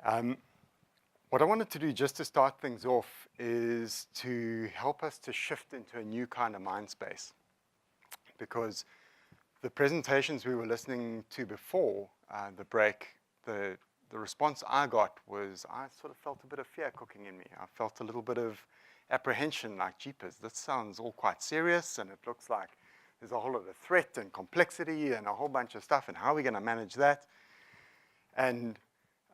Um, what I wanted to do just to start things off is to help us to shift into a new kind of mind space. Because the presentations we were listening to before the break, the response I got was I sort of felt a bit of fear cooking in me. I felt a little bit of apprehension, like, jeepers, this sounds all quite serious, and it looks like there's a whole lot of threat and complexity and a whole bunch of stuff, and how are we going to manage that? And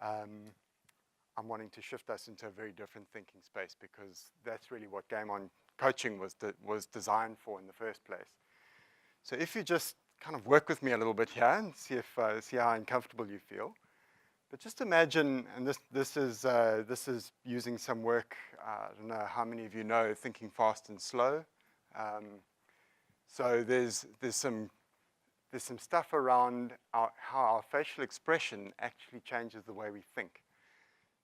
I'm wanting to shift us into a very different thinking space, because that's really what Game On Coaching was designed for in the first place. So if you just kind of work with me a little bit here and see how uncomfortable you feel. But just imagine, and this is using some work. I don't know how many of you know Thinking Fast and Slow. So there's some stuff around how our facial expression actually changes the way we think.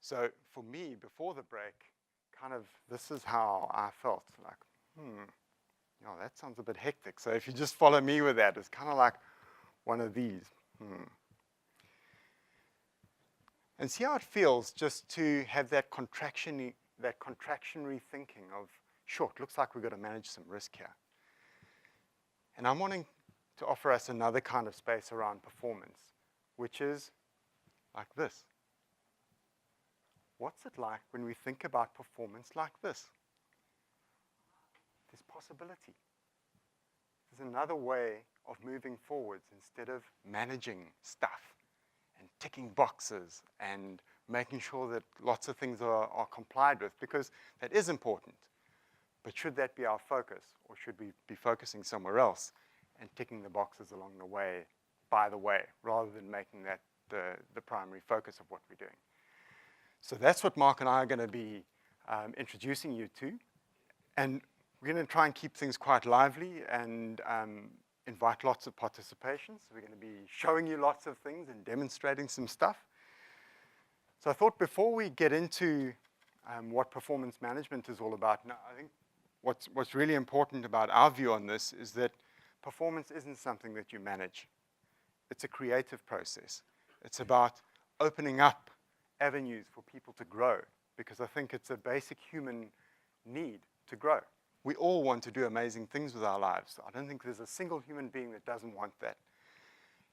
So for me, before the break, kind of this is how I felt. Like, that sounds a bit hectic. So if you just follow me with that, it's kind of like one of these. And see how it feels just to have that contractionary thinking of, sure, it looks like we've got to manage some risk here. And I'm wanting to offer us another kind of space around performance, which is like this. What's it like when we think about performance like this? There's possibility. There's another way of moving forwards instead of managing stuff and ticking boxes and making sure that lots of things are complied with, because that is important. But should that be our focus, or should we be focusing somewhere else and ticking the boxes along the way, by the way, rather than making that the primary focus of what we're doing? So that's what Mark and I are going to be introducing you to. And we're going to try and keep things quite lively and invite lots of participation. So we're going to be showing you lots of things and demonstrating some stuff. So I thought before we get into what performance management is all about, now I think what's really important about our view on this is that performance isn't something that you manage. It's a creative process. It's about opening up avenues for people to grow, because I think it's a basic human need to grow. We all want to do amazing things with our lives. I don't think there's a single human being that doesn't want that.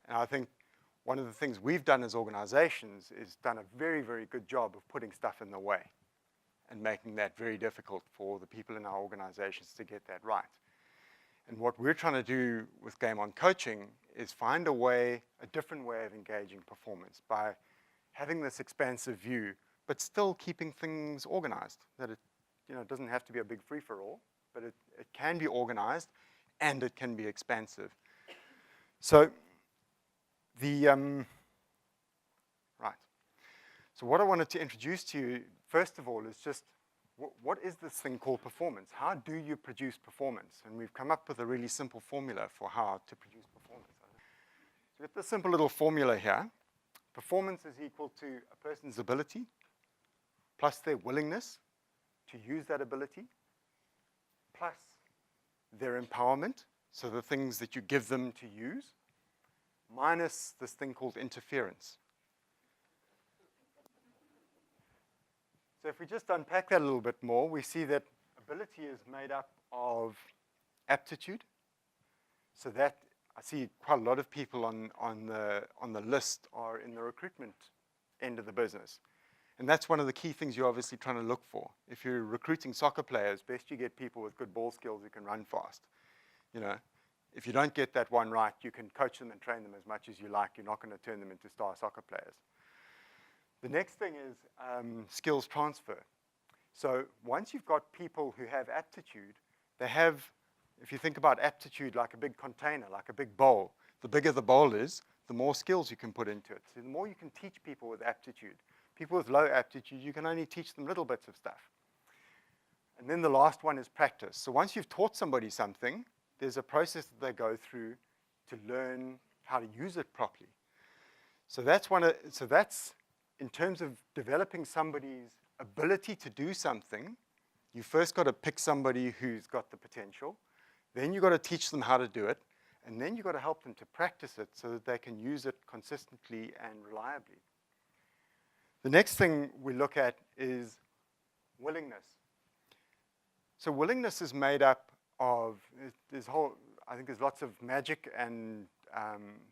And I think one of the things we've done as organizations is done a very, very good job of putting stuff in the way and making that very difficult for the people in our organizations to get that right. And what we're trying to do with Game On Coaching is find a different way of engaging performance by having this expansive view, but still keeping things organized. That it doesn't have to be a big free-for-all, but it can be organized and it can be expansive. So right. So what I wanted to introduce to you, first of all, is just what is this thing called performance? How do you produce performance? And we've come up with a really simple formula for how to produce performance. So we have this simple little formula here. Performance is equal to a person's ability plus their willingness to use that ability plus their empowerment, so the things that you give them to use, minus this thing called interference. So if we just unpack that a little bit more, we see that ability is made up of aptitude. So that I see quite a lot of people on the list are in the recruitment end of the business. And that's one of the key things you're obviously trying to look for. If you're recruiting soccer players, best you get people with good ball skills who can run fast. If you don't get that one right, you can coach them and train them as much as you like. You're not going to turn them into star soccer players. The next thing is skills transfer. So once you've got people who have aptitude, they have, if you think about aptitude like a big container, like a big bowl, the bigger the bowl is, the more skills you can put into it. So the more you can teach people with aptitude. People with low aptitude, you can only teach them little bits of stuff. And then the last one is practice. So once you've taught somebody something, there's a process that they go through to learn how to use it properly. So that's in terms of developing somebody's ability to do something, you first got to pick somebody who's got the potential. Then you've got to teach them how to do it. And then you've got to help them to practice it so that they can use it consistently and reliably. The next thing we look at is willingness. So willingness is made up of, I think there's lots of magic and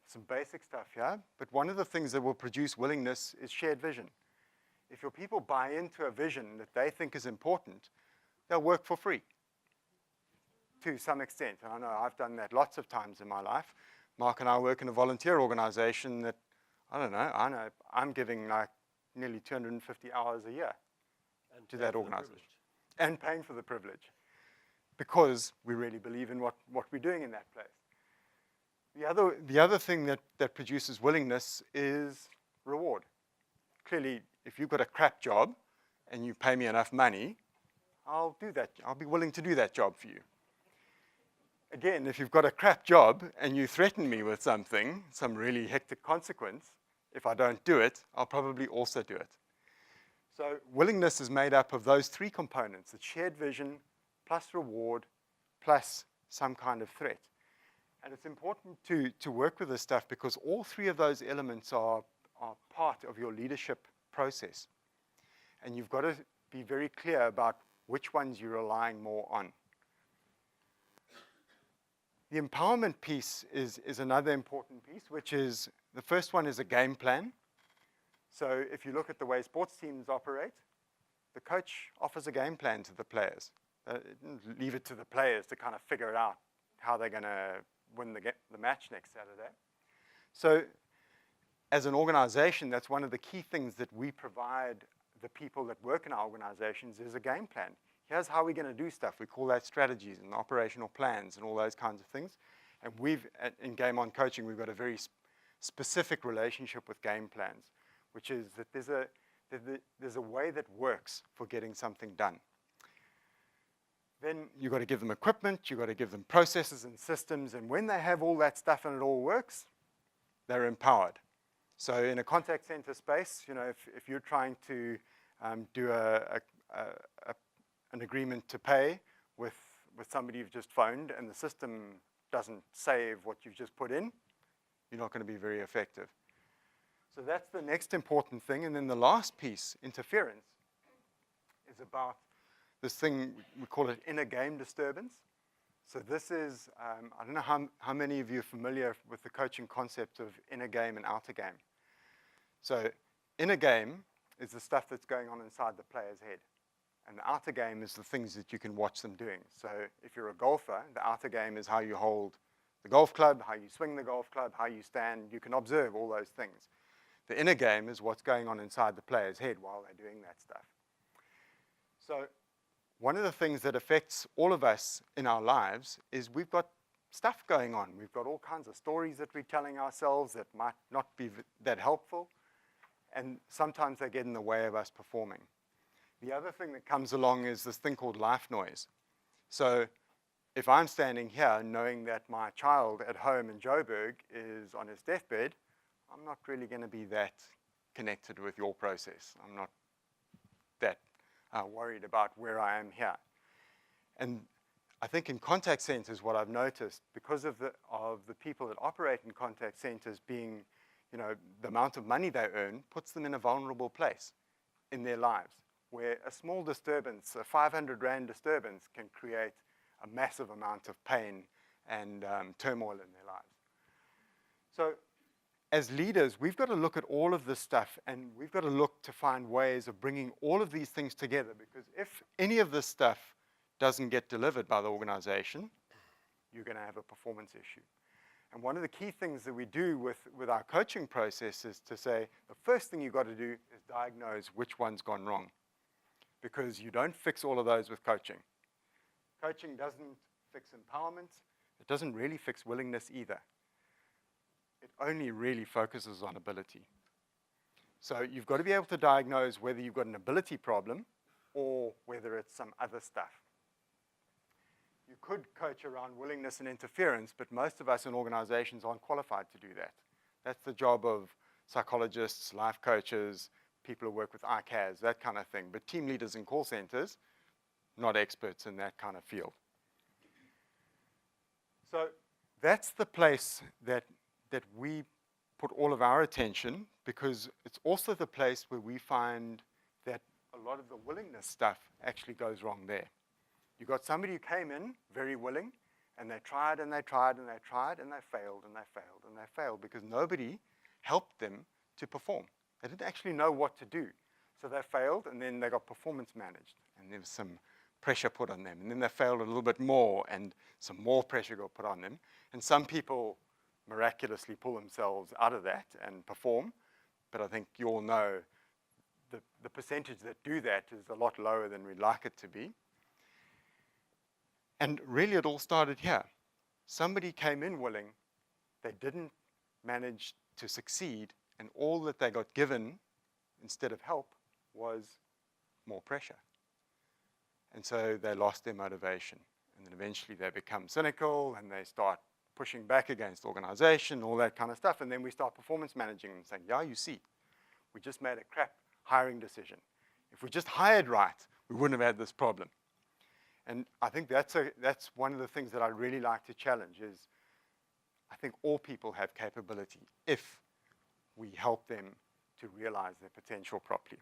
some basic stuff here, but one of the things that will produce willingness is shared vision. If your people buy into a vision that they think is important, they'll work for free to some extent. And I know I've done that lots of times in my life. Mark and I work in a volunteer organization that, I know I'm giving like nearly 250 hours a year to that organization. And paying for the privilege, because we really believe in what we're doing in that place. The other thing that produces willingness is reward. Clearly, if you've got a crap job and you pay me enough money, I'll do that. I'll be willing to do that job for you. Again, if you've got a crap job and you threaten me with something, some really hectic consequence, if I don't do it, I'll probably also do it. So willingness is made up of those three components: the shared vision, plus reward, plus some kind of threat. And it's important to work with this stuff because all three of those elements are part of your leadership process. And you've got to be very clear about which ones you're relying more on. The empowerment piece is another important piece, which is, the first one is a game plan. So if you look at the way sports teams operate, the coach offers a game plan to the players. Leave it to the players to kind of figure it out, how they're going to win the match next Saturday. So as an organization, that's one of the key things that we provide the people that work in our organizations is a game plan. Here's how we're going to do stuff. We call that strategies and operational plans and all those kinds of things. And in Game On Coaching, we've got a very specific relationship with game plans, which is that there's a way that works for getting something done. Then you've got to give them equipment, you've got to give them processes and systems, and when they have all that stuff and it all works, they're empowered. So in a contact center space, if you're trying to do an agreement to pay with somebody you've just phoned and the system doesn't save what you've just put in, you're not going to be very effective. So that's the next important thing. And then the last piece, interference, is about this thing, we call it inner game disturbance. So this is, I don't know how many of you are familiar with the coaching concept of inner game and outer game. So inner game is the stuff that's going on inside the player's head. And the outer game is the things that you can watch them doing. So if you're a golfer, the outer game is how you hold the golf club, how you swing the golf club, how you stand. You can observe all those things. The inner game is what's going on inside the player's head while they're doing that stuff. So one of the things that affects all of us in our lives is we've got stuff going on. We've got all kinds of stories that we're telling ourselves that might not be that helpful. And sometimes they get in the way of us performing. The other thing that comes along is this thing called life noise. So if I'm standing here knowing that my child at home in Joburg is on his deathbed, I'm not really going to be that connected with your process. I'm not that worried about where I am here. And I think in contact centers, what I've noticed, because of the people that operate in contact centers being, the amount of money they earn puts them in a vulnerable place in their lives, where a small disturbance, a 500 Rand disturbance, can create a massive amount of pain and turmoil in their lives. So as leaders, we've got to look at all of this stuff, and we've got to look to find ways of bringing all of these things together, because if any of this stuff doesn't get delivered by the organization, you're going to have a performance issue. And one of the key things that we do with our coaching process is to say, the first thing you've got to do is diagnose which one's gone wrong, because you don't fix all of those with coaching. Coaching doesn't fix empowerment. It doesn't really fix willingness either. It only really focuses on ability. So you've got to be able to diagnose whether you've got an ability problem or whether it's some other stuff. You could coach around willingness and interference, but most of us in organizations aren't qualified to do that. That's the job of psychologists, life coaches, people who work with ICAS, that kind of thing. But team leaders in call centers, not experts in that kind of field. So that's the place that we put all of our attention, because it's also the place where we find that a lot of the willingness stuff actually goes wrong there. You got somebody who came in very willing, and they tried and they tried and they tried and they failed and they failed and they failed because nobody helped them to perform. They didn't actually know what to do. So they failed, and then they got performance managed, and there was some pressure put on them. And then they failed a little bit more, and some more pressure got put on them. And some people miraculously pull themselves out of that and perform, but I think you all know the percentage that do that is a lot lower than we'd like it to be. And really it all started here. Somebody came in willing, they didn't manage to succeed, and all that they got given instead of help was more pressure. And so they lost their motivation. And then eventually they become cynical and they start pushing back against organization, all that kind of stuff. And then we start performance managing and saying, yeah, you see, we just made a crap hiring decision. If we just hired right, we wouldn't have had this problem. And I think that's one of the things that I really like to challenge is I think all people have capability if we help them to realize their potential properly.